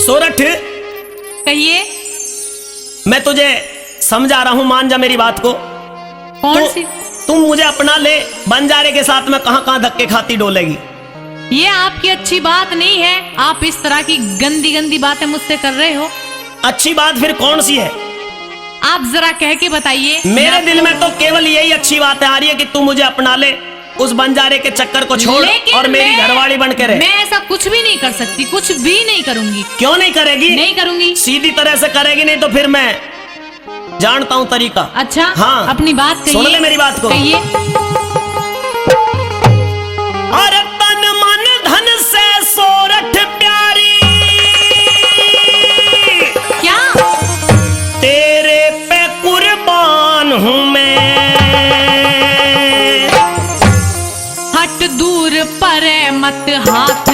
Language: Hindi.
सोरठ, कहिए। मैं तुझे समझा रहा हूं, मान जा मेरी बात को। कौन सी? तुम मुझे अपना ले, बंजारे के साथ में कहां कहां धक्के खाती डोलेगी। ये आपकी अच्छी बात नहीं है, आप इस तरह की गंदी गंदी बातें मुझसे कर रहे हो। अच्छी बात फिर कौन सी है? आप जरा कह के बताइए। मेरे दिल में तो केवल यही अच्छी बात आ रही है कि तू मुझे अपना ले, उस बंजारे के चक्कर को छोड़ और मेरी घरवाली बन के रहे। मैं ऐसा कुछ भी नहीं कर सकती, कुछ भी नहीं करूंगी। क्यों नहीं करेगी? नहीं करूंगी। सीधी तरह से करेगी, नहीं तो फिर मैं जानता हूं तरीका। अच्छा, हाँ, अपनी बात कहिए। सुन ले मेरी बात को। कहिए। अरे तन मन धन से सोरठ प्यारी, क्या? तेरे पे कुर्बान हूं मैं। हट दूर पर मत हाथ